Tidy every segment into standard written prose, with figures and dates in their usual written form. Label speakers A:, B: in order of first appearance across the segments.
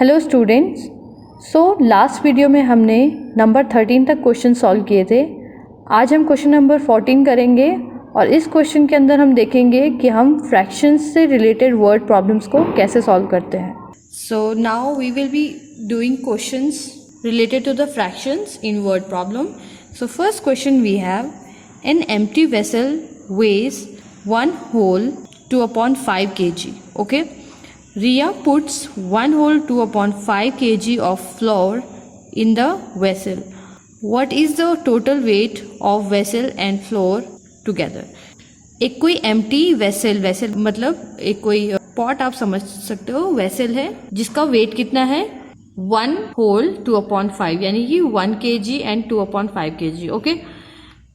A: Hello students, last video में हमने number 13 तक क्वेश्चन सॉल्व किए थे। आज हम क्वेश्चन नंबर 14 करेंगे और इस क्वेश्चन के अंदर हम देखेंगे कि हम फ्रैक्शंस से रिलेटेड वर्ड प्रॉब्लम्स को कैसे सॉल्व करते हैं। So now we will be doing questions related to the fractions in word problem. So first question we have, an empty vessel weighs 1 whole 2/5 kg. Okay, Ria puts 1 whole 2/5 kg of flour in the vessel. What is the total weight of vessel and flour together? एक कोई empty vessel मतलब एक कोई pot आप समझ सकते हो, vessel है जिसका weight कितना है 1 whole 2/5 यानी कि 1 kg एंड 2/5 kg. ओके,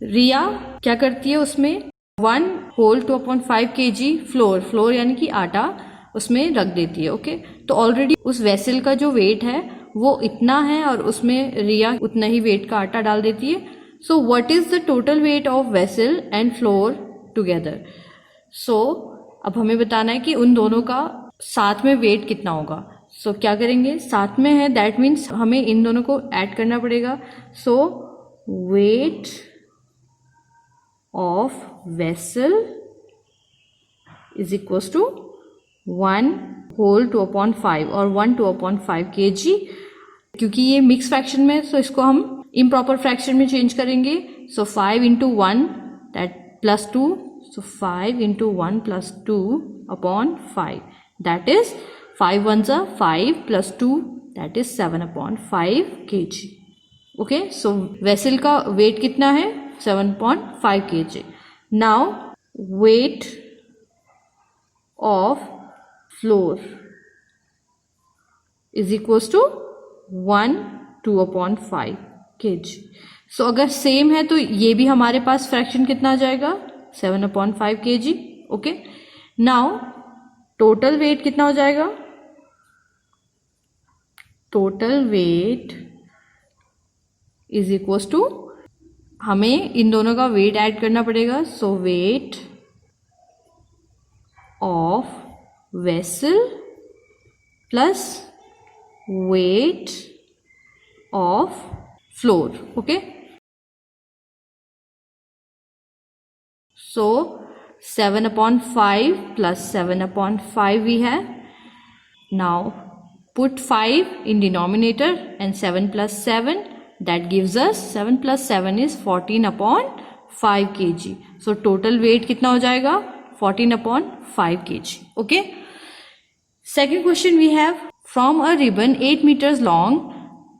A: रिया क्या करती है, उसमें 1 whole 2/5 kg फ्लोर यानी कि आटा उसमें रख देती है. ओके, तो ऑलरेडी उस वेसल का जो वेट है वो इतना है और उसमें रिया उतना ही वेट का आटा डाल देती है. So what is the total weight of vessel and flour together. सो अब हमें बताना है कि उन दोनों का साथ में वेट कितना होगा. सो क्या करेंगे, साथ में है दैट मीन्स हमें इन दोनों को ऐड करना पड़ेगा. So weight of vessel is equals to 1 whole 2/5 और 1 2/5 kg. क्योंकि ये मिक्स फ्रैक्शन में, सो इसको हम इम्प्रॉपर फ्रैक्शन में चेंज करेंगे. सो 5 into 1 that plus 2. So 5 into 1 plus 2/5 that is 5 ones are 5 plus 2 that is 7/5 kg. Okay, so vessel का weight कितना है 7/5 kg. Now weight of floor is equals to 1 2/5 kg. So अगर same है तो ये भी हमारे पास फ्रैक्शन कितना आ जाएगा 7/5 kg. Okay, now total weight कितना हो जाएगा, total weight is equals to, हमें इन दोनों का वेट ऐड करना पड़ेगा. So weight of vessel plus weight of flour. Okay, so 7/5 plus 7/5 we have. Now put 5 in denominator and 7 plus 7 that gives us 7 plus 7 is 14/5 kg. So total weight कितना हो जाएगा 14/5 kg. Okay. Second question we have, from a ribbon 8 meters long,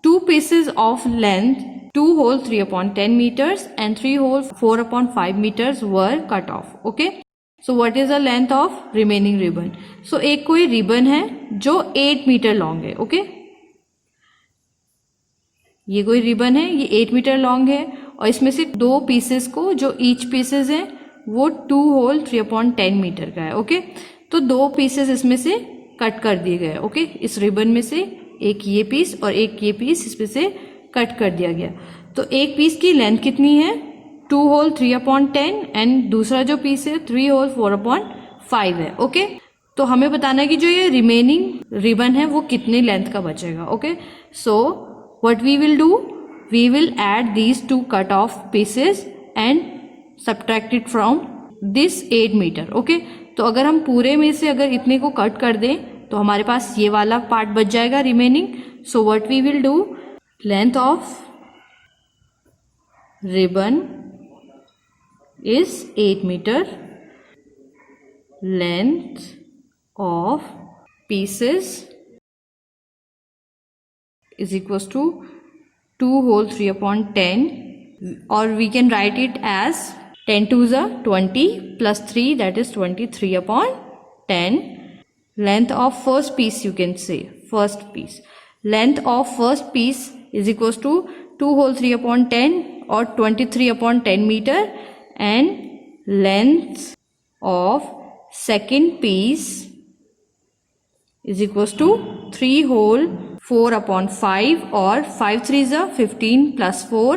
A: 2 pieces of length 2 whole 3/10 meters and 3 whole 4/5 meters were cut off. Okay. So what is the length of remaining ribbon? So एक कोई ribbon है जो 8 metre long है. Okay, ये कोई ribbon है, ये 8 metre long है और इसमें से 2 पीसेस को, जो ईच पीसेस है वो 2 whole 3/10 मीटर का है. ओके, तो 2 पीसेस इसमें से कट कर दिए गए. ओके, इस रिबन में से एक ये पीस और एक ये पीस इसमें से कट कर दिया गया. तो एक पीस की लेंथ कितनी है 2 whole 3/10 एंड दूसरा जो पीस है 3 whole 4/5 है. ओके, तो हमें बताना है कि जो ये रिमेनिंग रिबन है वो कितनी लेंथ का बचेगा. Okay, so what we will do, we will add these 2 cut off pieces and subtract it from this 8 metre. Okay, तो अगर हम पूरे में से अगर इतने को कट कर दें तो हमारे पास ये वाला पार्ट बच जाएगा remaining. So what we will do, length of ribbon is 8 meter, length of pieces is equals to 2 whole 3/10, or we can write it as 10 2s are 20 plus 3 that is 23/10. Length of first piece, you can say first piece, length of first piece is equals to 2 whole 3/10 or 23/10 meter, and length of second piece is equals to 3 whole 4/5 or 5 3s are 15 plus 4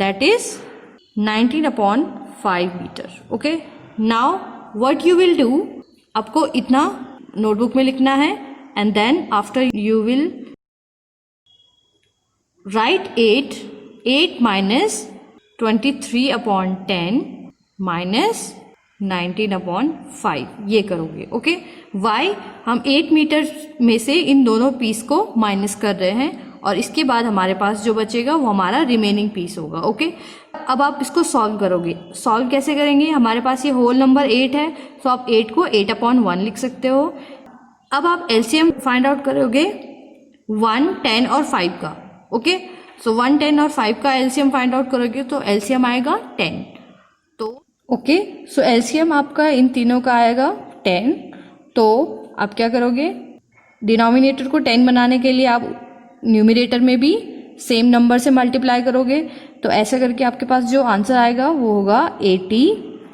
A: that is 19/5 meter. Okay, now what you will do, आपको इतना notebook में लिखना है and then after you will write 8 minus 23 upon 10 minus 19 upon 5 ये करोगे। Okay, Y हम 8 metre में से इन दोनों पीस को माइनस कर रहे हैं और इसके बाद हमारे पास जो बचेगा वो हमारा रिमेनिंग पीस होगा। ओके, अब आप इसको सॉल्व करोगे। सॉल्व कैसे करेंगे, हमारे पास ये होल नंबर 8 है, तो आप 8 को 8 अपॉन 1 लिख सकते हो। अब आप एलसीएम फाइंड आउट करोगे 1, 10 और 5 का। ओके, सो 1, 10 और 5 का एलसीएम फाइंड आउट करोगे तो एलसीएम आएगा 10। तो ओके, सो एलसीएम आपका इन तीनों का आएगा 10। तो आप क्या करोगे, डिनोमिनेटर को 10 बनाने के लिए आप न्यूमरेटर में भी सेम नंबर से मल्टीप्लाई करोगे। तो ऐसा करके आपके पास जो आंसर आएगा वो होगा 80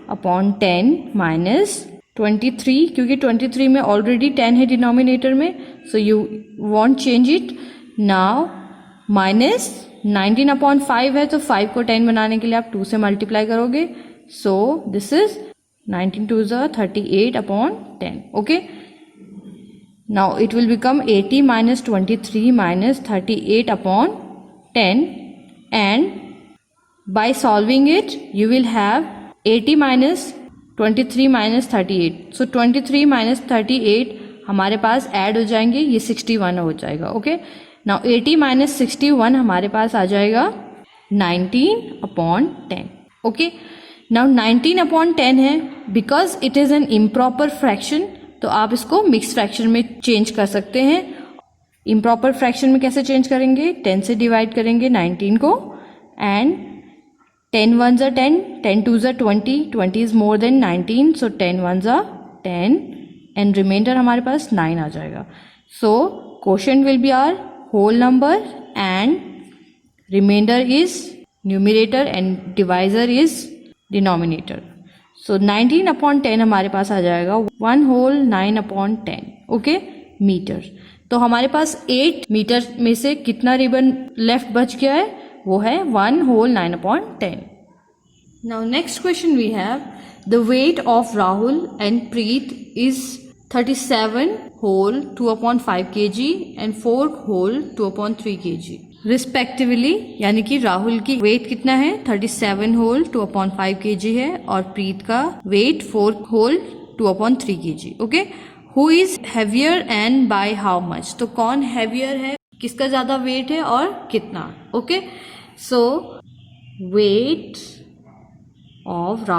A: अपॉन 10 माइनस 23, क्योंकि 23 में ऑलरेडी 10 है डिनोमिनेटर में, so you want change it now. Minus 19 upon 5 है, तो 5 को 10 बनाने के लिए आप 2 से मल्टीप्लाई करोगे। सो दिस इज 19 2 ज़ा 38 upon 10। Okay, now it will become 80 minus 23 minus 38 upon 10, and by solving it you will have 80 minus 23 minus 38, so 23 minus 38 हमारे पास ऐड हो जाएंगे, ये 61 हो जाएगा। ओके, now 80 minus 61 हमारे पास आ जाएगा 19 upon 10। ओके, now 19 upon 10 है, because it is an improper fraction, तो आप इसको मिक्स फ्रैक्शन में चेंज कर सकते हैं। इम्प्रॉपर फ्रैक्शन में कैसे चेंज करेंगे, 10 से डिवाइड करेंगे 19 को, एंड 10 1 ज़ा 10, 10 2 ज़ा 20, 20 इज मोर देन 19, सो 10 1 ज़ा 10 एंड रिमाइंडर हमारे पास 9 आ जाएगा। So quotient will be our whole number and remainder is numerator and divisor is denominator. So 19 upon 10 हमारे पास आ जाएगा 1 होल 9 अपॉन 10। Okay, metre. तो हमारे पास 8 मीटर में से कितना रिबन लेफ्ट बच गया है, वो है 1 whole 9 upon 10। Now next question we have the weight of Rahul and Preet is 37 whole 2 upon 5 kg and 4 whole 2 upon 3 kg respectively, यानी कि राहुल की वेट कितना है, 37 होल 2 अपॉन 5 kg है, और प्रीत का weight 4 whole 2 upon 3 kg। Okay, who is heavier and by how much, तो कौन हैवियर है, किसका ज्यादा वेट है और कितना। Okay, so weight of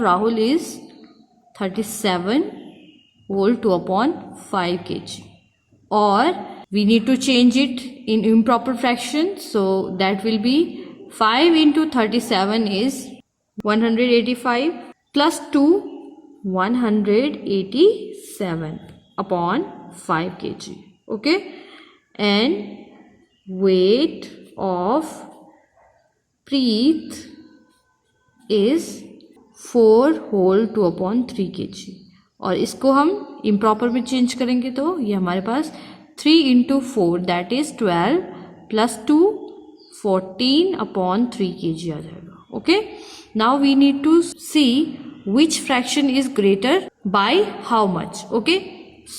A: Rahul is 37 whole 2 upon 5 kg, or we need to change it in improper fraction, so that will be 5 into 37 is 185 plus 2 187 upon 5 kg. Okay, and weight of Preet is 4 whole 2 upon 3 kg, और इसको हम improper में change करेंगे तो ये हमारे पास 3 into 4 that is 12 plus 2 14 upon 3 kg आ जाएगा। Okay, now we need to see which fraction is greater by how much. Okay,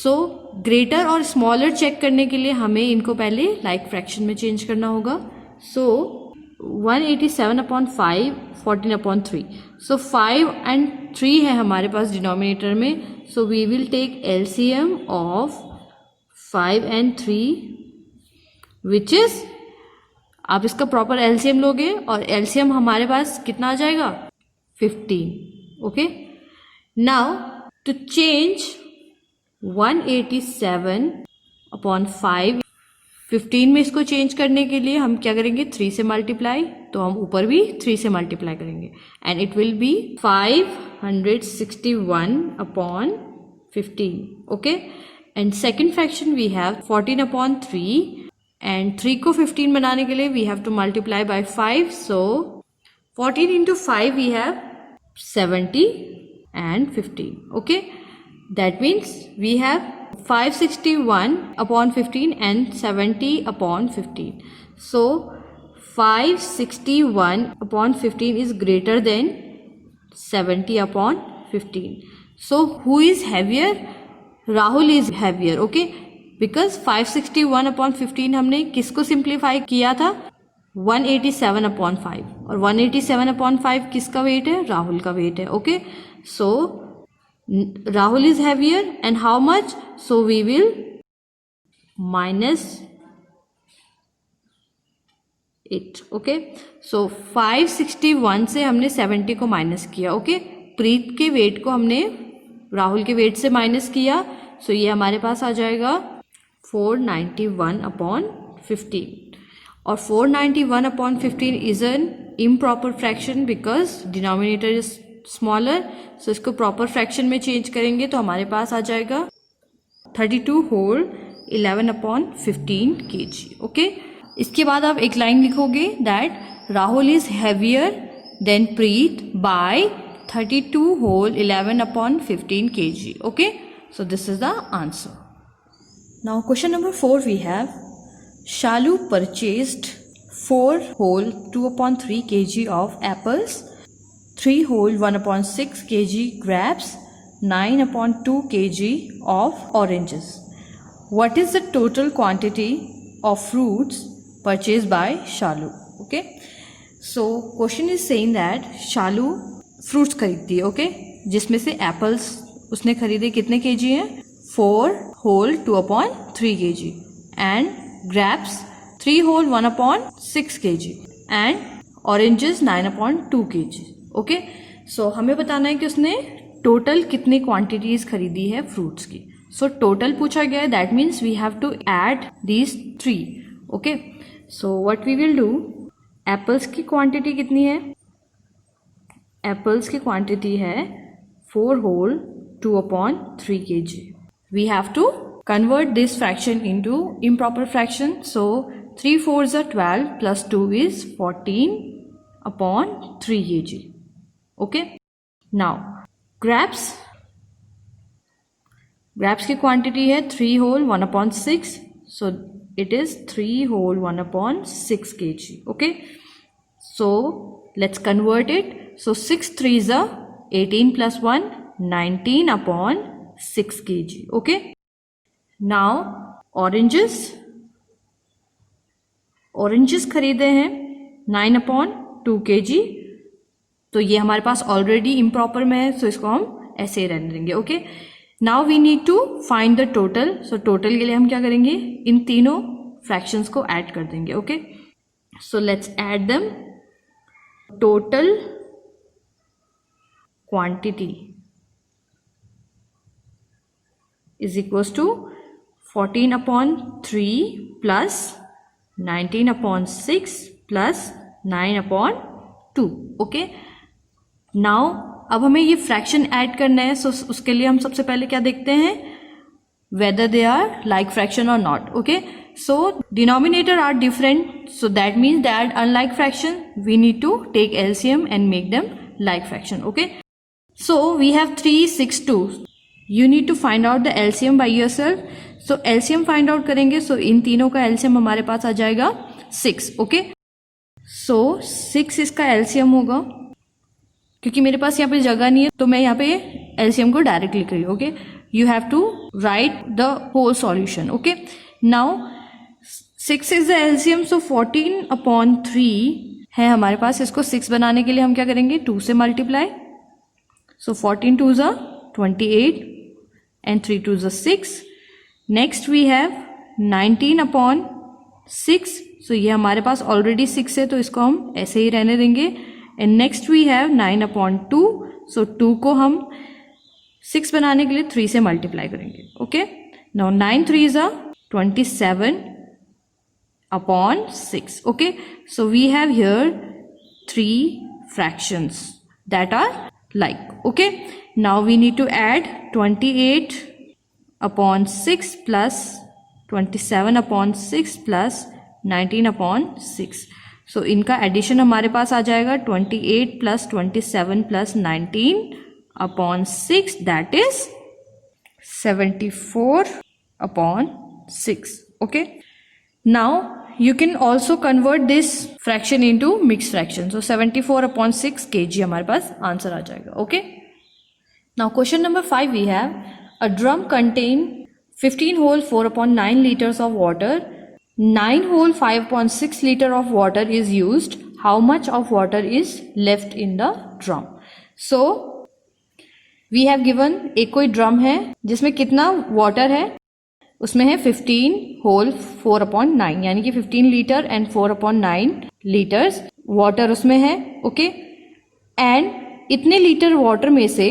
A: so greater और स्मॉलर चेक करने के लिए हमें इनको पहले लाइक फ्रैक्शन में चेंज करना होगा। So 187 upon 5 14 upon 3, so 5 and 3 है हमारे पास डिनोमिनेटर में, so we will take LCM of 5 and 3 which is, आप इसका प्रॉपर एलसीएम लोगे और एलसीएम हमारे पास कितना आ जाएगा 15। Okay, now to change 187 upon 5 15 में इसको चेंज करने के लिए हम क्या करेंगे, 3 से मल्टीप्लाई, तो हम ऊपर भी 3 से मल्टीप्लाई करेंगे and it will be 561 upon 15। Okay, and second fraction we have 14 upon 3 and 3 को 15 बनाने के लिए we have to multiply by 5, so 14 into 5 we have 70 and 15. Okay, that means we have 561 upon 15 and 70 upon 15. So 561 upon 15 is greater than 70 upon 15. So who is heavier? Rahul is heavier, okay, because 561/15 हमने किसको simplify किया था? 187/5, और 187/5 किसका wait है? राहुल का weight है, okay. So Rahul is heavier and how much? So we will minus 8, okay. So 561 से हमने 70 को माइनस किया, ओके. प्रीत के वेट को हमने राहुल के वेट से माइनस किया, सो ये हमारे पास आ जाएगा 491/15, और 491/15 is an improper fraction because denominator is smaller. So इसको प्रॉपर फ्रैक्शन में चेंज करेंगे तो हमारे पास आ जाएगा 32 होल 11/15 kg, ओके. इसके बाद आप एक लाइन लिखोगे that Rahul is heavier than Preet by 32 whole 11/15 kg, okay. So this is the answer. Now question number 4 we have Shalu purchased 4 whole 2/3 kg of apples, 3 whole 1/6 kg grapes, 9/2 kg of oranges. What is the total quantity of fruits purchased by Shalu? Okay. So question is saying that Shalu fruits खरीदती है, okay, जिसमें से apples उसने खरीदे कितने KG हैं? 4 whole 2/3 kg and grapes 3 whole 1/6 kg and oranges 9/2 kg, okay. So हमें बताना है कि उसने टोटल कितनी क्वांटिटीज खरीदी है फ्रूट्स की. सो टोटल पूछा गया है, that means we have to add these 3, okay. So what we will do, apples की क्वांटिटी कितनी है? एप्पल्स की क्वांटिटी है 4 whole 2/3 kg. We have to convert this fraction into improper fraction. So 3 4s are 12 plus 2 is 14/3 kg. Okay. Now grapes की quantity है 3 whole 1/6. So it is 3 whole 1/6 kg. Okay. So let's convert it. So 6 3s are 18 plus 1 19/6 kg. Okay. Now oranges खरीदे हैं 9/2 kg. तो ये हमारे पास already improper में है, सो इसको हम ऐसे ही रहने देंगे, okay. Now we need to find the total. So total के लिए हम क्या करेंगे, इन तीनों फ्रैक्शंस को ऐड कर देंगे, okay. So let's add them. Total quantity is equals to 14/3 plus 19/6 plus 9/2, okay. Now अब हमें ये फ्रैक्शन ऐड करना है, सो उसके लिए हम सबसे पहले क्या देखते हैं, whether they are like fraction or not, okay. So denominator are different, so that means that unlike fraction we need to take LCM and make them like fraction, okay. So we have 3 6 2. You need to find out the LCM by yourself. So LCM find out करेंगे, so इन तीनों का LCM हमारे पास आ जाएगा 6, okay. So 6 इसका LCM होगा, क्योंकि मेरे पास यहाँ पे जगह नहीं है तो मैं यहाँ पे LCM को डायरेक्ट लिख रही हूँ, okay. You have to write the whole solution, okay. Now 6 is the LCM, so 14/3 है हमारे पास. इसको 6 बनाने के लिए हम क्या करेंगे, 2 से multiply. So 14 2s are 28 and 3 2s are 6. Next we have 19/6. So ये हमारे पास ऑलरेडी 6 है तो इसको हम ऐसे ही रहने देंगे. And next we have 9/2. So 2 को हम 6 बनाने के लिए 3 से मल्टीप्लाई करेंगे, okay. Now 9 3s are 27/6, okay. So we have here 3 fractions that are like, okay. Now we need to add 28/6 plus 27/6 plus 19/6. So इनका एडिशन हमारे पास आ जाएगा 28 plus 27 plus 19/6, that is 74/6, okay. Now you can also convert this fraction into mixed fraction. So 74/6 kg हमारे पास answer आ जाएगा, okay. Now question number 5 we have a drum contain 15 whole 4/9 liters of water. 9 whole 5.6 liter of water is used. How much of water is left in the drum? So we have given एक कोई drum है जिसमें कितना water है, उसमें है 15 whole 4/9 यानी कि 15 लीटर एंड 4/9 लीटर्स वाटर उसमें है. ओके एंड इतने लीटर वाटर में से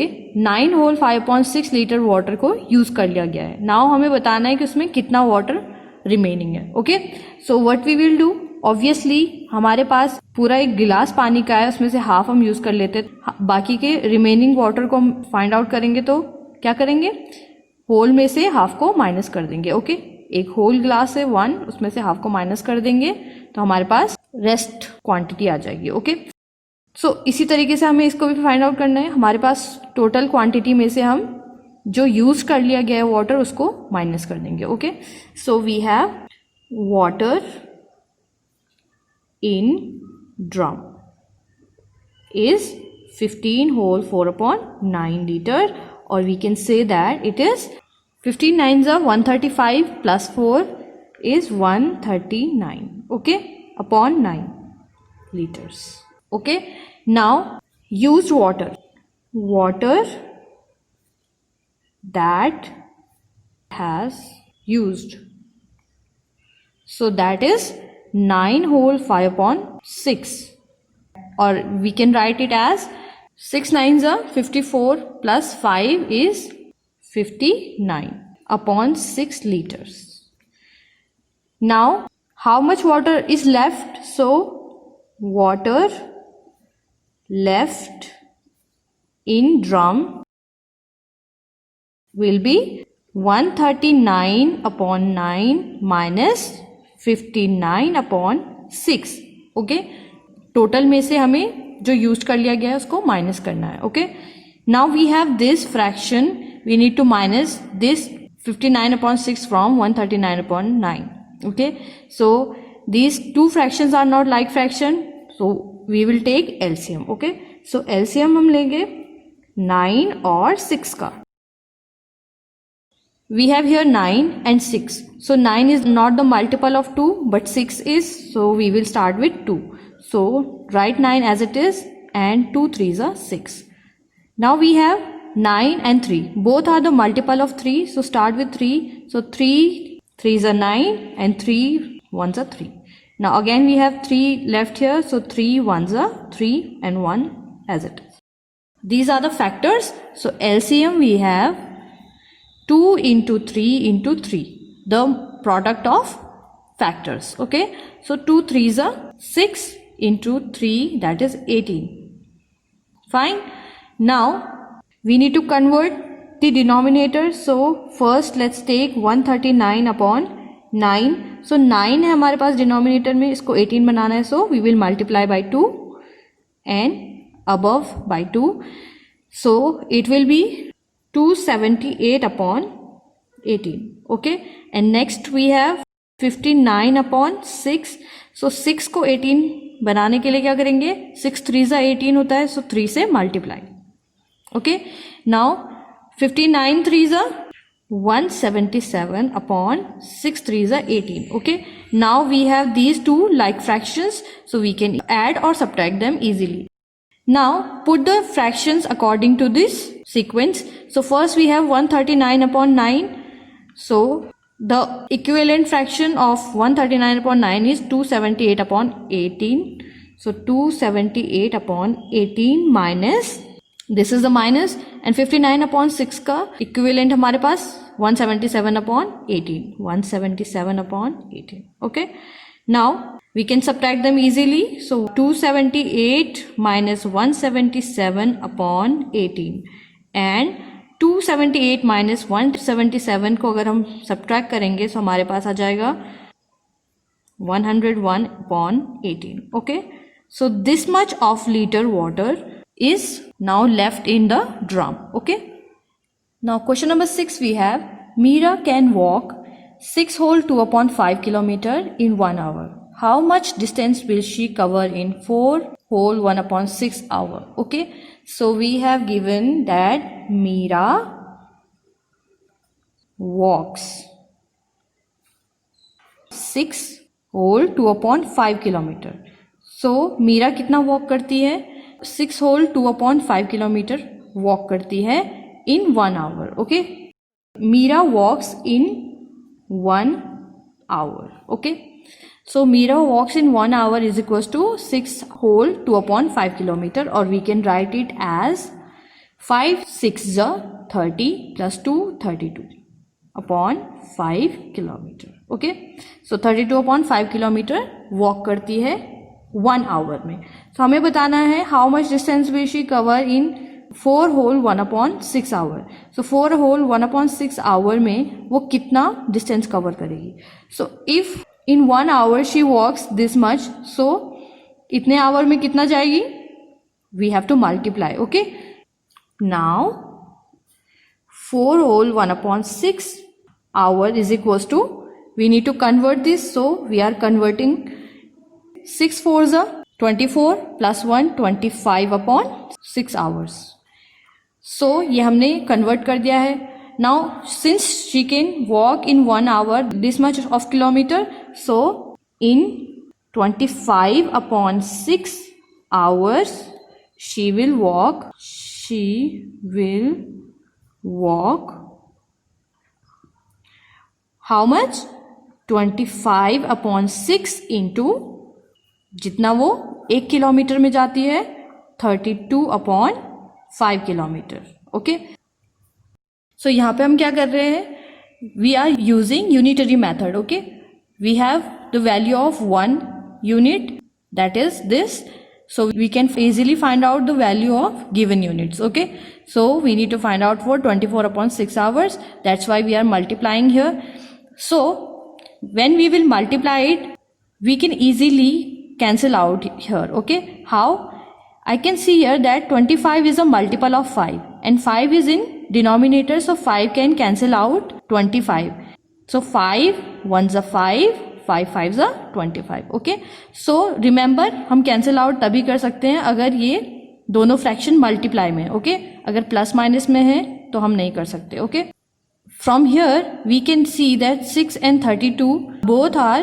A: 9 होल 5.6 लीटर वाटर को यूज कर लिया गया है. नाउ हमें बताना है कि उसमें कितना वाटर रिमेनिंग है. Okay so what we will do, obviously हमारे पास पूरा एक गिलास पानी का है, उसमें से हाफ हम यूज कर लेते हैं, बाकी के रिमेनिंग वाटर को हम फाइंड आउट करेंगे. तो क्या करेंगे, होल में से हाफ को माइनस कर देंगे. ओके एक होल ग्लास है 1, उसमें से हाफ को माइनस कर देंगे तो हमारे पास रेस्ट क्वांटिटी आ जाएगी. ओके सो इसी तरीके से हमें इसको भी फाइंड आउट करना है. हमारे पास टोटल क्वांटिटी में से हम जो यूज कर लिया गया है वाटर उसको माइनस कर देंगे. Okay so we have water in drum is 15 whole 4/9 liter, or we can say that it is 15 nines are 135 plus 4 is 139. Okay upon 9 liters. Okay now used water that has used, so that is 9 whole 5/6, or we can write it as 6 nines are 54 plus 5 is 59 upon 6 liters. Now how much water is left? So water left in drum will be 139 upon 9 minus 59 upon 6. Okay total में से हमें जो use कर लिया गया है उसको minus करना है. Okay now we have this fraction, we need to minus this 59 upon 6 from 139 upon 9. Okay so these two fractions are not like fraction, so we will take LCM. Okay so LCM हम लेंगे 9 और 6 का. We have here 9 and 6. So 9 is not the multiple of 2 but 6 is, so we will start with 2. So write 9 as it is and 2 3s are 6. Now we have 9 and 3. Both are the multiple of 3. So start with 3. So 3 3s are 9 and 3 1s are 3. Now again we have 3 left here. So 3 1s are 3 and 1 as it is. These are the factors. So LCM we have 2 into 3 into 3, the product of factors. Okay so 2 3s are 6 into 3, that is 18. Fine. Now we need to convert the denominator. So first let's take 139 upon 9. So 9 है हमारे पास denominator में, इसको 18 बनाना है. So we will multiply by 2 and above by 2. So it will be 278 upon 18. Okay and next we have 59 upon 6. So 6 को 18 बनाने के लिए क्या करेंगे, 6 3s are 18 होता है, so 3 से multiply. Okay now 59 3s are 177 upon 6 3s are 18. Okay now we have these two like fractions, so we can add or subtract them easily. Now put the fractions according to this sequence. So first we have 139 upon 9. So the equivalent fraction of 139 upon 9 is 278 upon 18. So 278 upon 18 minus, this is the minus, and 59 upon 6 का equivalent हमारे पास 177 upon 18. 177 upon 18. Okay now we can subtract them easily. So 278 minus 177 upon 18 and 278 minus 177 को अगर हम subtract करेंगे तो हमारे पास आ जाएगा 101 upon 18. Okay so this much of liter water is now left in the drum. Okay now question number 6 we have Meera can walk 6 whole 2/5 kilometer in 1 hour. How much distance will she cover in 4 whole 1/6 hour. Okay, so we have given that Meera walks 6 whole 2/5 kilometre. So Meera कितना walk करती है? 6 whole 2/5 kilometre walk करती है इन 1 hour. Okay, Meera walks in 1 hour. Okay, so Meera walks in 1 hour is equals to 6 whole 2/5 kilometer, or we can write it as 5 6 30 plus 2 32 upon 5 kilometer. Okay, so 32/5 kilometer walk करती है 1 hour में. So हमें बताना है how much distance will she cover in 4 whole 1/6 hour. So 4 whole 1/6 hour में वो कितना distance cover करेगी. So if in 1 hour she walks this much, so इतने hour में कितना जाएगी? We have to multiply. Okay, now 4 whole 1/6 hour is equals to, we need to convert this, so we are converting 6 4s are 24 plus 1 25/6 hours. So ये हमने convert कर दिया है. Now since she can walk in 1 hour this much of kilometer, so in 25/6 hours she will walk how much? 25/6 into जितना वो 1 kilometre में जाती है 32/5 किलोमीटर. ओके, सो यहाँ पे हम क्या कर रहे हैं? We are using unitary method. Okay, we have the value of 1 unit, that is this, so we can easily find out the value of given units. Okay, so we need to find out for 24/6 hours, that's why we are multiplying here. So when we will multiply it, we can easily cancel out here. Okay, how? I can see here that 25 is a multiple of 5 and 5 is in denominator, so 5 can cancel out 25. So 5 1s are 5, 5 5s are 25. Okay, so remember हम cancel out तभी कर सकते हैं अगर ये दोनों fraction multiply में. Okay, अगर प्लस माइनस में है तो हम नहीं कर सकते. Okay, from here we can see that 6 and 32 both are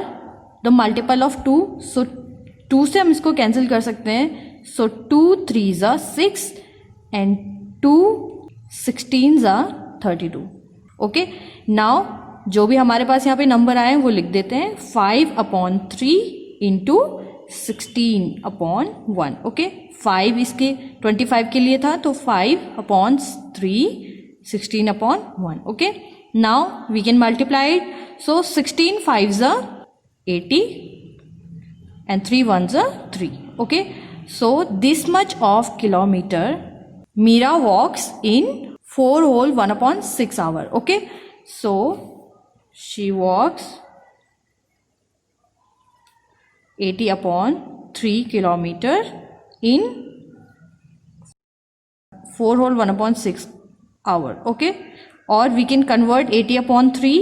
A: the multiple of 2, so 2 से हम इसको कैंसिल कर सकते हैं. So 2 3s are 6 and 2 16s are 32. Okay, now जो भी हमारे पास यहाँ पे नंबर आए हैं वो लिख देते हैं. 5/3 into 16/1. ओके, 5 इसके 25 के लिए था तो 5/3 16/1. Okay, now we can multiply it. So 16 5s are 80 and 3 1s are 3. Okay, so this much of kilometer Meera walks in 4 whole 1/6 hour. Okay, so she walks 80/3 kilometer in 4 whole 1/6 hour. Okay, or we can convert 80/3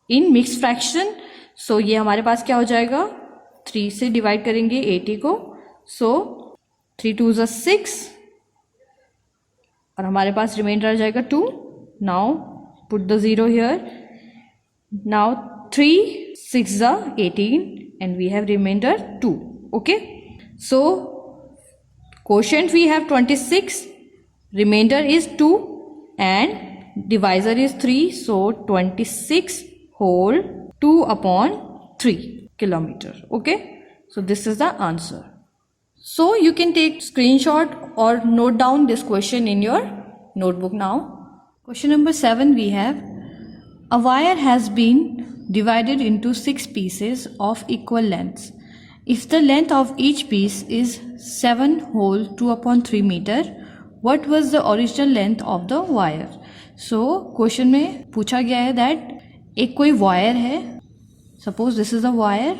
A: in mixed fraction. So ये हमारे पास क्या हो जाएगा? 3 से divide करेंगे 80 को, सो 3 2s are 6 और हमारे पास रिमाइंडर आ जाएगा 2. Now put the 0 here. Now 3 6s are 18 and we have remainder 2. Okay, so quotient we have 26, remainder is 2 and divisor is 3, so 26 whole 2/3 kilometer. Okay, so this is the answer. So you can take screenshot or note down this question in your notebook now. Question number 7 we have, a wire has been divided into 6 pieces of equal lengths. If the length of each piece is 7 whole 2/3 meter, what was the original length of the wire? So question में पूछा गया है that एक कोई wire है, suppose this is a wire,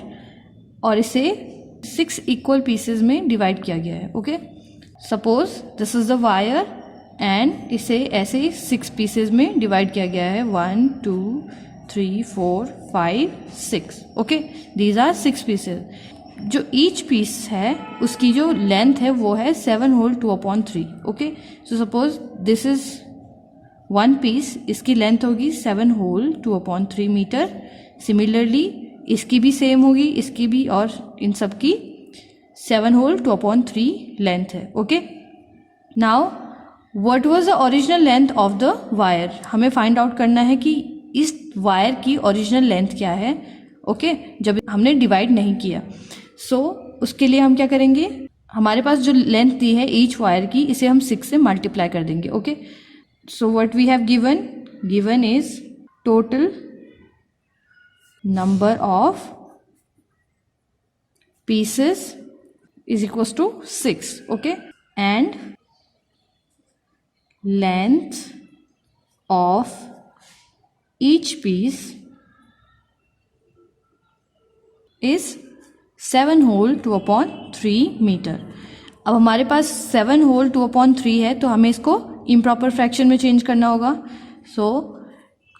A: और इसे 6 equal pieces में डिवाइड किया गया है. Okay, suppose this is the wire and इसे ऐसे ही 6 पीसेज में डिवाइड किया गया है. 1 2 3 4 5 6. Okay, these are 6 pieces. जो ईच पीस है उसकी जो लेंथ है वो है 7 whole 2/3. Okay, so suppose this is one piece, इसकी लेंथ होगी 7 होल 2/3 मीटर. सिमिलरली इसकी भी सेम होगी, इसकी भी, और इन सब की 7 होल 2/3 लेंथ है. Okay, now what was the original length of the wire. हमें फाइंड आउट करना है कि इस वायर की ओरिजिनल लेंथ क्या है. ओके, जब हमने डिवाइड नहीं किया. सो उसके लिए हम क्या करेंगे, हमारे पास जो लेंथ दी है ईच वायर की, इसे हम 6 से मल्टीप्लाई कर देंगे. Okay, so what we have given is total number of pieces is equals to 6. Okay, and length of each piece is 7 whole 2/3 metre. अब हमारे पास 7 होल 2/3 है, तो हमें इसको इम्प्रॉपर फ्रैक्शन में चेंज करना होगा. So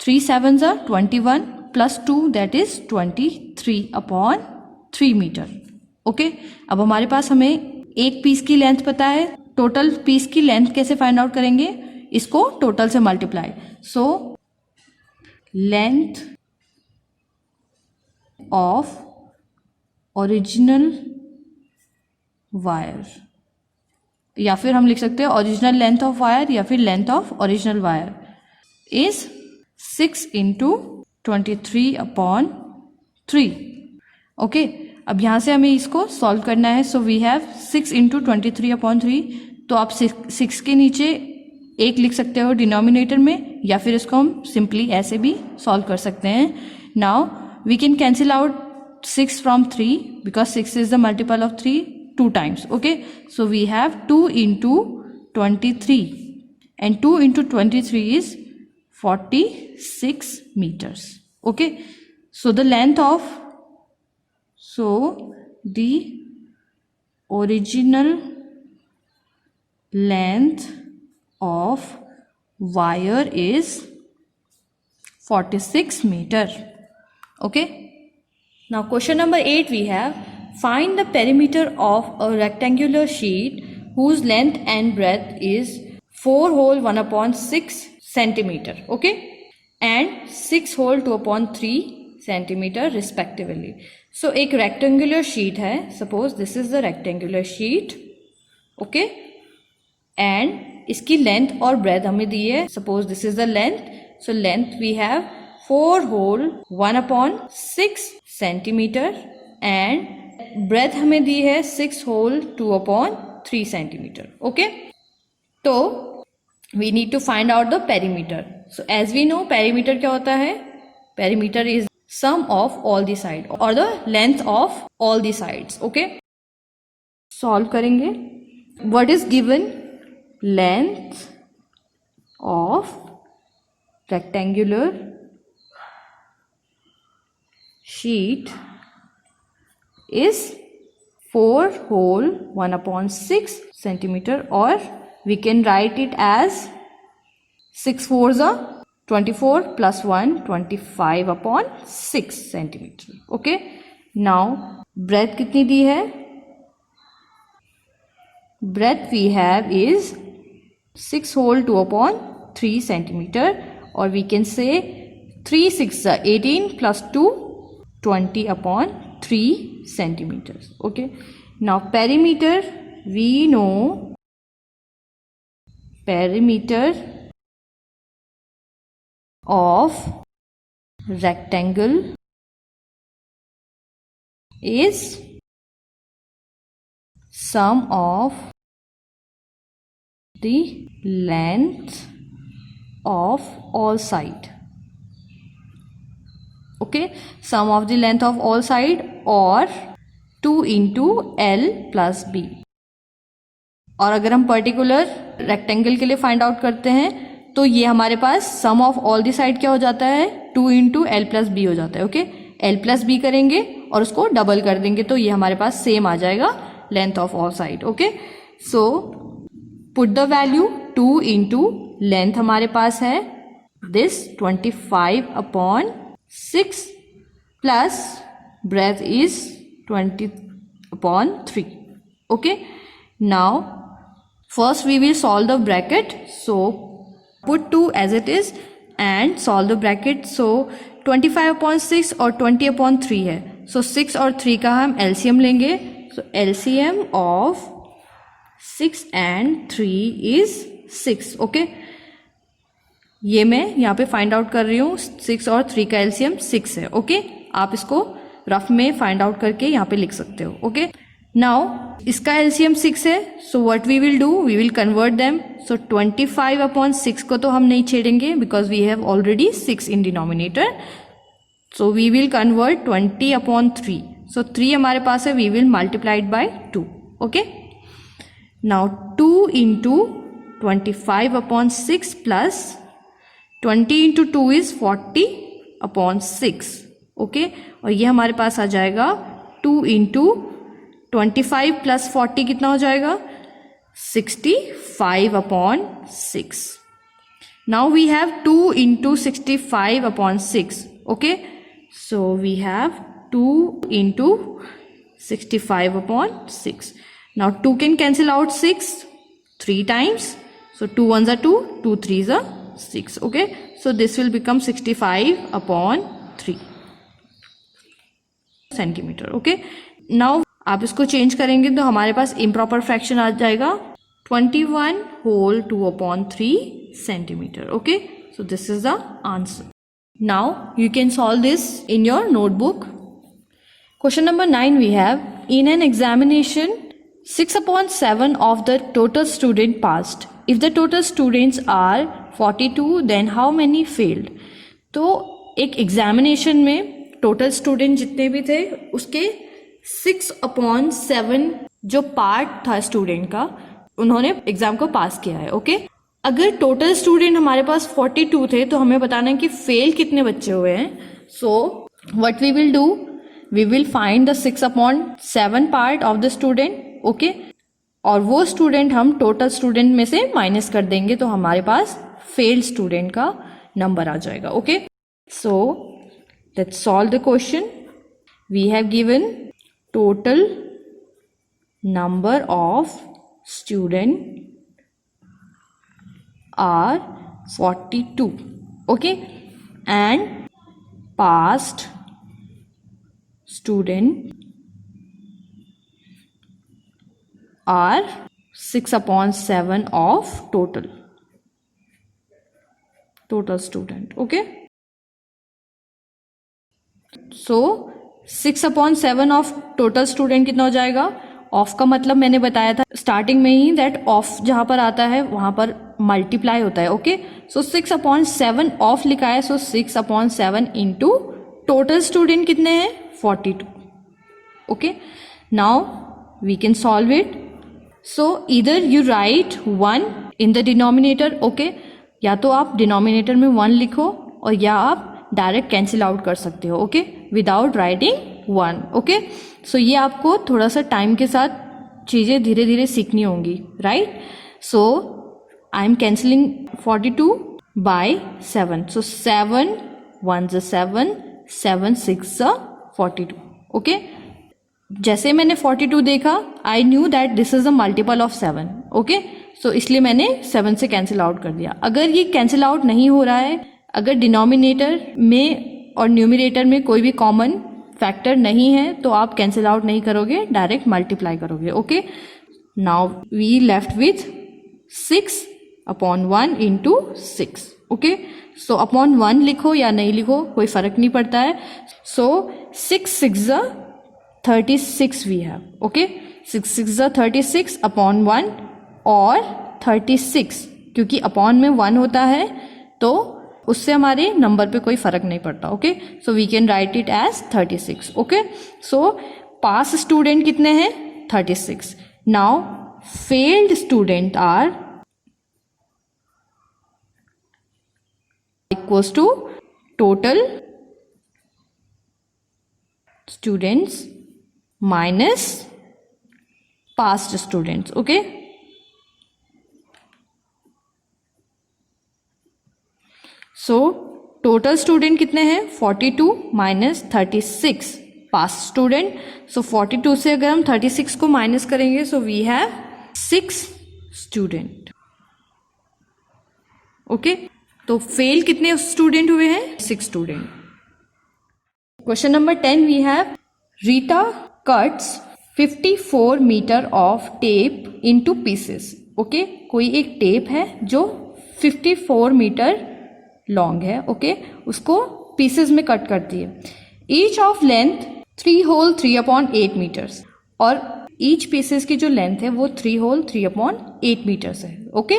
A: 3 7s are 21 plus 2 that is 23/3 metre. Okay, अब हमारे पास हमें एक पीस की लेंथ पता है. टोटल पीस की लेंथ कैसे फाइंड आउट करेंगे, इसको टोटल से multiply. So length of original wire, या फिर हम लिख सकते हैं ओरिजिनल लेंथ ऑफ वायर या फिर length of original wire is 6 × 23/3. Okay, अब यहाँ से हमें इसको सॉल्व करना है. So we have 6 × 23/3. तो आप 6 के नीचे 1 लिख सकते हो डिनोमिनेटर में, या फिर इसको हम सिंपली ऐसे भी सॉल्व कर सकते हैं. Now we can cancel out 6 from 3 because 6 is the multiple of 3 2 times. Okay, so we have 2 × 23 and 2 × 23 is 46 meters. Okay, so the original length of wire is 46 meter. Okay, now question number 8 we have, find the perimeter of a rectangular sheet whose length and breadth is 4 whole 1/6 centimeter. Okay, and 6 whole 2/3 centimeter respectively. So एक rectangular sheet है, suppose this is the rectangular sheet. Okay, and इसकी length और breadth हमें दी है. Suppose this is the length, so length we have 4 whole 1/6 centimeter and breadth हमें दी है 6 whole 2/3 centimeter. Okay, तो we need to find out the perimeter. So as we know perimeter क्या होता है, perimeter is sum of all the sides or the length of all the sides. Okay, solve करेंगे. What is given? Length of rectangular sheet is 4 whole 1/6 centimeter, or we can write it as 6 4s are 24 plus 1 25/6 centimeter. Okay, now breadth कितनी दी है, breadth we have is 6 whole 2/3 centimeter, or we can say 3 6 are 18 plus 2 20/3 centimeters. Okay, now perimeter, we know perimeter of rectangle is sum of the length of all side. Okay, sum of the length of all side or 2 into L plus B. और अगर हम particular rectangle के लिए find out करते हैं तो ये हमारे पास सम ऑफ ऑल दी साइड क्या हो जाता है, 2 into L plus B हो जाता है. ओके, L plus B करेंगे और उसको डबल कर देंगे तो ये हमारे पास सेम आ जाएगा length of all side. Okay, so put the value 2 into length हमारे पास है this 25/6 plus breadth is 23 upon 3. Okay, now first we will solve the bracket. So put 2 as it is and solve the bracket. So 25/6 और 20/3 है. So 6 और 3 का हम LCM लेंगे. So LCM of 6 and 3 is 6. Okay, ये मैं यहाँ पे फाइंड आउट कर रही हूँ. 6 और 3 का LCM 6 है. ओके, आप इसको रफ में फाइंड आउट करके यहाँ पे लिख सकते हो. ओके, नाउ इसका LCM 6 है. So what we will do, we will convert them. So 25/6 को तो हम नहीं छेड़ेंगे because we have already 6 in denominator. So we will convert 20/3. So 3 हमारे पास है, we will multiplied by 2. Okay, now 2 into 25/6 plus 20 into 2 is 40/6. Okay, और ये हमारे पास आ जाएगा 2 इंटू 25 प्लस 40 कितना हो जाएगा 65/6. Now we have 2 into 65/6. Okay, so we have 2 into 65/6. Now 2 can cancel out 6 3 times. So 2 ones are 2, 2 threes are 6. Okay, so this will become 65/3 centimetre. Okay, now आप इसको change करेंगे तो हमारे पास इम्प्रॉपर फ्रैक्शन आ जाएगा 21/2/3 centimetre. Okay, so this is the answer. Now you can solve this in your notebook. Question number 9 we have, in an examination 6/7 of the total student passed. If the total students are 42, then how many failed? तो एक examination में total student जितने भी थे उसके 6/7 जो part था student का, उन्होंने एग्जाम को पास किया है. ओके, अगर टोटल स्टूडेंट हमारे पास 42 थे तो हमें बताना है कि फेल कितने बच्चे हुए हैं. So what we will do, we will find the 6/7 part of the student. Okay, और वो स्टूडेंट हम टोटल स्टूडेंट में से माइनस कर देंगे तो हमारे पास फेल्ड स्टूडेंट का नंबर आ जाएगा. Okay, so let's solve the question. We have given total number of student are 42. Okay, and passed student are 6/7 of total student. Okay, so 6/7 of total student कितना हो जाएगा. Of का मतलब मैंने बताया था स्टार्टिंग में ही दैट ऑफ जहां पर आता है वहां पर मल्टीप्लाई होता है. ओके, सो 6/7 ऑफ लिखा है. सो 6/7 इंटू टोटल स्टूडेंट कितने हैं 42. Okay, now we can solve it. So इधर you write 1 in the denominator. Okay, या तो आप डिनोमिनेटर में 1 लिखो और या आप डायरेक्ट कैंसिल आउट कर सकते हो. Okay, without writing 1. ओके, सो ये आपको थोड़ा सा टाइम के साथ चीज़ें धीरे धीरे सीखनी होंगी. Right, so I am cancelling 42 by 7. So 7 1s 7, 7 6 42. Okay, जैसे मैंने 42 देखा I knew that this is a multiple of 7. Okay, so इसलिए मैंने 7 से कैंसिल आउट कर दिया. अगर ये कैंसिल आउट नहीं हो रहा है, अगर डिनोमिनेटर में और न्यूमरेटर में कोई भी कॉमन फैक्टर नहीं है तो आप कैंसिल आउट नहीं करोगे, डायरेक्ट मल्टीप्लाई करोगे. Okay, now we left with 6/1 into 6. Okay, so upon 1 लिखो या नहीं लिखो कोई फर्क नहीं पड़ता है. सो 6 6 36 वी हैव. ओके, 6 6 36 अपॉन 1 और 36 क्योंकि अपॉन में 1 होता है तो उससे हमारे नंबर पे कोई फर्क नहीं पड़ता. Okay, so we can write it as 36. Okay, so pass student कितने हैं 36. Now failed student are equals to total students minus passed students. Okay, so total student कितने हैं 42 माइनस 36. Past student. सो 42 से अगर हम 36 को माइनस करेंगे so we have 6 student. Okay, तो फेल कितने स्टूडेंट हुए हैं? 6 student. Question number 10 we have Rita cuts 54 metre of tape into pieces. Okay, कोई एक टेप है जो 54 मीटर लॉन्ग है। ओके, उसको पीसेस में कट करती है। Each of length 3 whole 3/8 metres, और ईच पीसेस की जो लेंथ है वो 3 होल 3/8 मीटर्स है। Okay,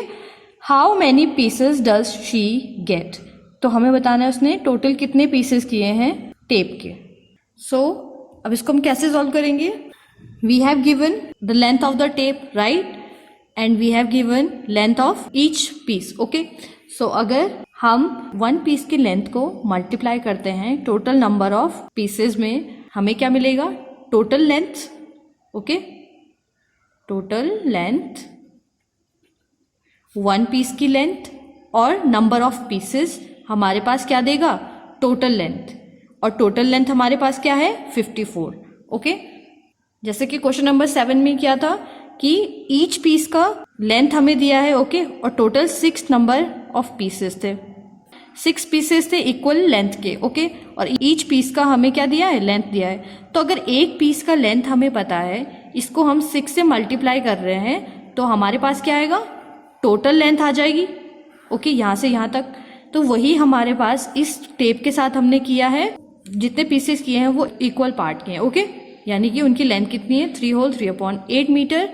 A: how many pieces does she get? तो हमें बताना है उसने टोटल कितने पीसेस किए हैं टेप के। सो अब इसको हम कैसे सॉल्व करेंगे? We have given the length of the tape, right, and we have given length of each piece. Okay, so अगर हम 1 पीस की लेंथ को मल्टीप्लाई करते हैं टोटल नंबर ऑफ पीसेस में, हमें क्या मिलेगा? Total length. Okay, total length 1 piece की लेंथ और नंबर ऑफ पीसेस हमारे पास क्या देगा? टोटल लेंथ, और टोटल लेंथ हमारे पास क्या है? 54। ओके, जैसे कि क्वेश्चन नंबर 7 में क्या था कि ईच पीस का लेंथ हमें दिया है। ओके, और टोटल 6 नंबर ऑफ पीसेस थे, 6 पीसेस थे इक्वल लेंथ के। ओके, और ईच पीस का हमें क्या दिया है? लेंथ दिया है। तो अगर एक पीस का लेंथ हमें पता है, इसको हम 6 से मल्टीप्लाई कर रहे हैं, तो हमारे पास क्या आएगा? टोटल लेंथ आ जाएगी। ओके, यहाँ से यहाँ तक। तो वही हमारे पास इस टेप के साथ हमने किया है, जितने पीसेस किए हैं वो इक्वल पार्ट के हैं। ओके, यानी कि उनकी लेंथ कितनी है? 3 होल 3/8 मीटर।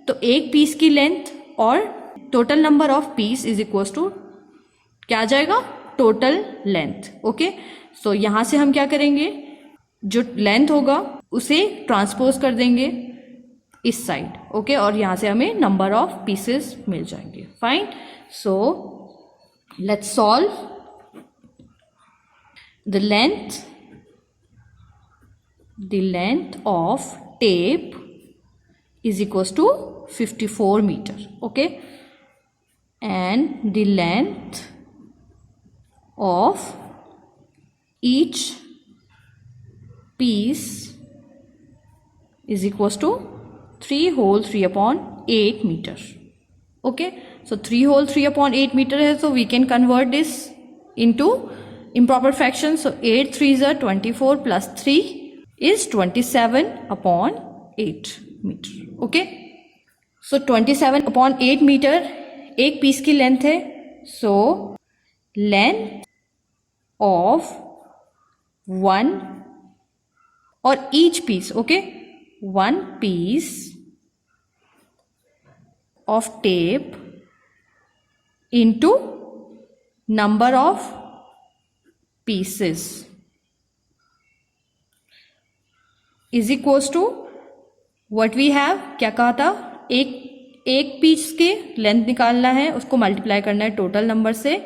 A: तो एक पीस की लेंथ और total number of piece is equal to क्या आ जाएगा? Total length. ओके, सो यहाँ से हम क्या करेंगे? जो लेंथ होगा उसे ट्रांसपोज कर देंगे इस साइड। ओके, और यहाँ से हमें नंबर ऑफ पीसेस मिल जाएंगे। Fine, so let's solve. The length of tape is equals to 54 meter. Okay, and the length of each piece is equals to 3 whole 3/8 meter. Okay, so 3 whole 3/8 meter है, so we can convert this into improper fraction. So 8 3s are 24 plus 3 is 27/8 metre. Okay, so 27/8 metre एक piece की length है। So length of 1 or each piece, okay, 1 piece of tape into number of pieces is equals to what we have. क्या कहा था? एक piece के length निकालना है, उसको मल्टीप्लाई करना है टोटल नंबर से,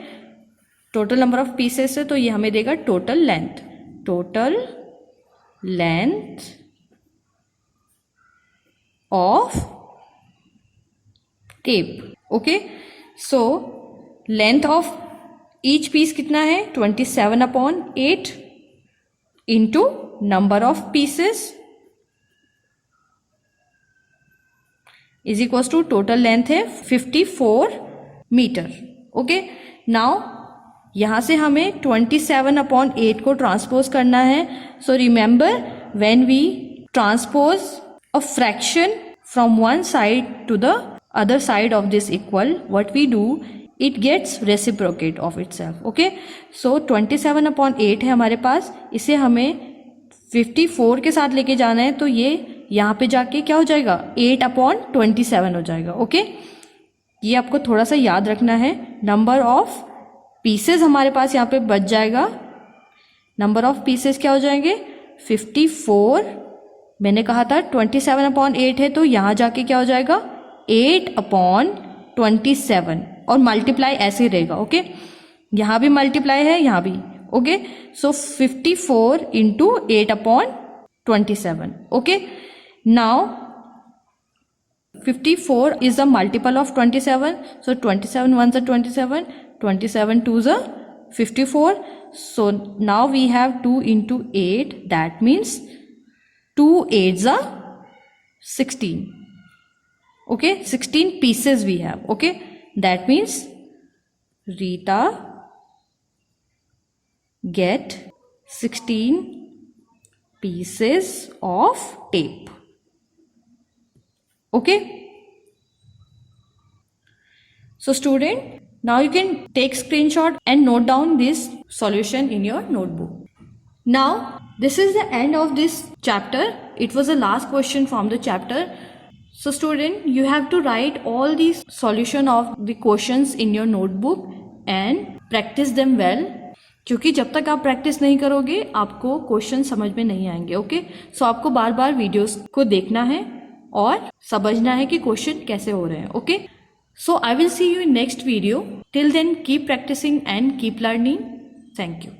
A: टोटल नंबर ऑफ पीसेस से, तो ये हमें देगा total length. Total length of tape. Okay, so length of each piece कितना है? 27/8 into number of pieces is equals to total length है 54 मीटर। ओके, नाउ यहां से हमें 27/8 को ट्रांसपोज करना है। So remember, when we transpose a fraction from one side to the other side of this equal, what we do, it gets reciprocate of itself. Okay, so 27/8 है हमारे पास, इसे हमें 54 के साथ लेके जाना है, तो ये यहाँ पे जाके क्या हो जाएगा? 8/27 हो जाएगा। ओके, ये आपको थोड़ा सा याद रखना है। नंबर ऑफ पीसेस हमारे पास यहाँ पे बच जाएगा। नंबर ऑफ पीसेस क्या हो जाएंगे? 54, मैंने कहा था 27/8 है, तो यहाँ जाके क्या हो जाएगा? 8/27, और मल्टीप्लाई ऐसे रहेगा। ओके, यहाँ भी मल्टीप्लाई है, यहाँ भी। Okay, so 54 into 8/27। Okay, now 54 is a multiple of 27, so 27 ones are 27, 27 twos are 54. So now we have 2 into 8, that means
B: 2 8s are 16. Okay, 16 pieces we have. Okay, that means Rita get 16 pieces of tape. Okay, so student, now you can take screenshot and note down this solution in your notebook. Now this is the end of this chapter. It was the last question from the chapter. So student, you have to write all these solution of the questions in your notebook and practice them well. क्योंकि जब तक आप practice नहीं करोगे आपको question समझ में नहीं आएंगे. ओके, सो आपको बार बार वीडियोस को देखना है और समझना है कि क्वेश्चन कैसे हो रहे हैं. Okay, so I will see you in next video. Till then keep practising and keep learning. Thank you.